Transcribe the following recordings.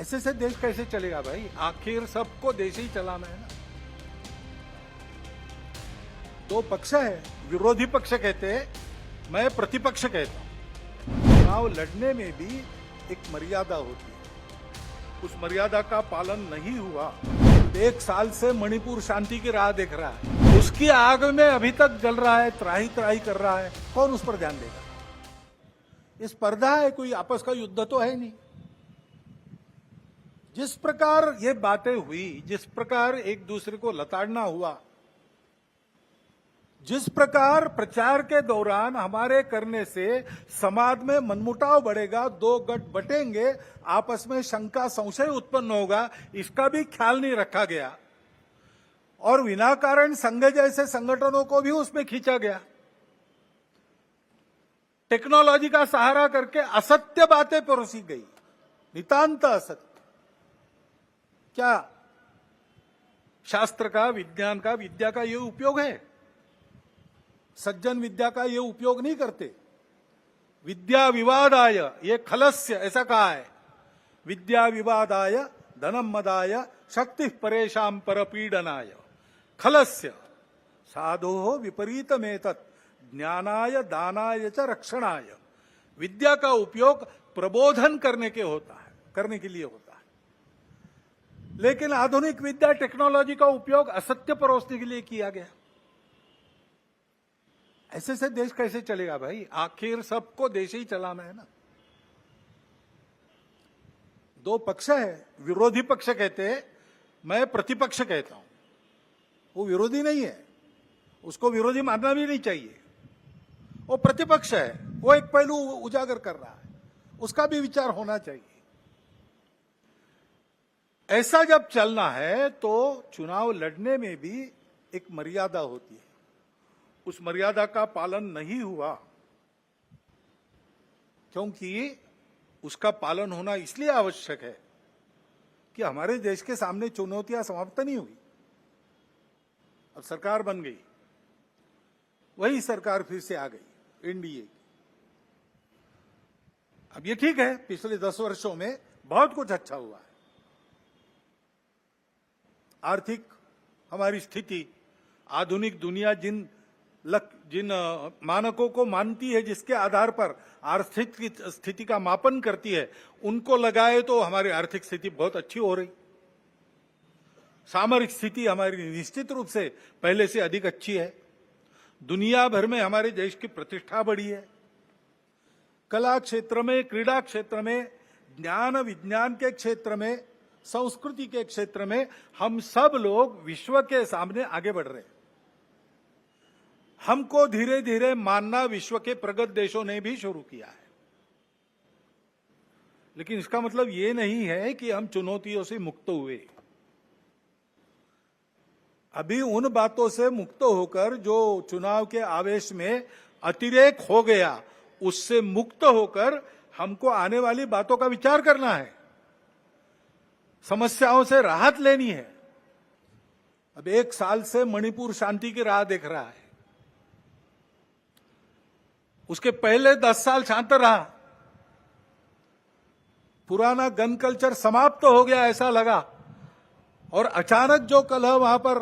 ऐसे से देश कैसे चलेगा भाई? आखिर सबको देश ही चलाना है ना। दो पक्ष है, विरोधी पक्ष कहते हैं, मैं प्रतिपक्ष कहता हूं। चुनाव लड़ने में भी एक मर्यादा होती है, उस मर्यादा का पालन नहीं हुआ। 1 साल से मणिपुर शांति की राह देख रहा है, उसकी आग में अभी तक जल रहा है, त्राही त्राही कर रहा है। कौन उस पर ध्यान देगा? ये स्पर्धा है, कोई आपस का युद्ध तो है नहीं। जिस प्रकार ये बातें हुई, जिस प्रकार एक दूसरे को लताड़ना हुआ, जिस प्रकार प्रचार के दौरान हमारे करने से समाज में मनमुटाव बढ़ेगा, 2 गठ बटेंगे, आपस में शंका संशय उत्पन्न होगा, इसका भी ख्याल नहीं रखा गया और विनाकारण संघ जैसे संगठनों को भी उसमें खींचा गया। टेक्नोलॉजी का सहारा करके असत्य बातें परोसी गई, नितांत असत्य। क्या शास्त्र का, विज्ञान का, विद्या का ये उपयोग है? सज्जन विद्या का ये उपयोग नहीं करते। विद्या विवादाय ये खलस्य, ऐसा कहा है। विद्या विवादाय धनम मदाय शक्ति परेशान परपीडनाय खलस्य साधो विपरीतमेतत् ज्ञानाय दानाय च रक्षणाय। विद्या का उपयोग प्रबोधन करने के लिए होता है, लेकिन आधुनिक विद्या टेक्नोलॉजी का उपयोग असत्य परोसने के लिए किया गया। ऐसे से देश कैसे चलेगा भाई? आखिर सबको देश ही चलाना है ना। दो पक्ष है, विरोधी पक्ष कहते हैं, मैं प्रतिपक्ष कहता हूं। वो विरोधी नहीं है, उसको विरोधी मानना भी नहीं चाहिए। वो प्रतिपक्ष है, वो एक पहलू उजागर कर रहा है, उसका भी विचार होना चाहिए। ऐसा जब चलना है तो चुनाव लड़ने में भी एक मर्यादा होती है, उस मर्यादा का पालन नहीं हुआ, क्योंकि उसका पालन होना इसलिए आवश्यक है कि हमारे देश के सामने चुनौतियां समाप्त नहीं हुई। अब सरकार बन गई, वही सरकार फिर से आ गई, एनडीए की। अब ये ठीक है, पिछले 10 वर्षों में बहुत कुछ अच्छा हुआ है। आर्थिक हमारी स्थिति, आधुनिक दुनिया जिन मानकों को मानती है, जिसके आधार पर आर्थिक स्थिति का मापन करती है, उनको लगाए तो हमारी आर्थिक स्थिति बहुत अच्छी हो रही। सामरिक स्थिति हमारी निश्चित रूप से पहले से अधिक अच्छी है। दुनिया भर में हमारे देश की प्रतिष्ठा बढ़ी है। कला क्षेत्र में, क्रीड़ा क्षेत्र में, ज्ञान विज्ञान के क्षेत्र में, संस्कृति के क्षेत्र में हम सब लोग विश्व के सामने आगे बढ़ रहे हैं। हमको धीरे धीरे मानना विश्व के प्रगत देशों ने भी शुरू किया है। लेकिन इसका मतलब ये नहीं है कि हम चुनौतियों से मुक्त हुए। अभी उन बातों से मुक्त होकर, जो चुनाव के आवेश में अतिरेक हो गया, उससे मुक्त होकर हमको आने वाली बातों का विचार करना है, समस्याओं से राहत लेनी है। अब 1 साल से मणिपुर शांति की राह देख रहा है, उसके पहले 10 साल शांत रहा। पुराना गन कल्चर समाप्त हो गया ऐसा लगा, और अचानक जो कलह वहां पर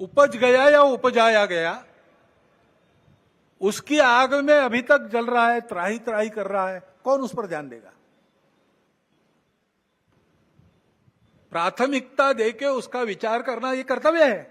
उपज गया या उपजाया गया, उसकी आग में अभी तक जल रहा है, त्राही त्राही कर रहा है। कौन उस पर ध्यान देगा? प्राथमिकता देके उसका विचार करना ये कर्तव्य है।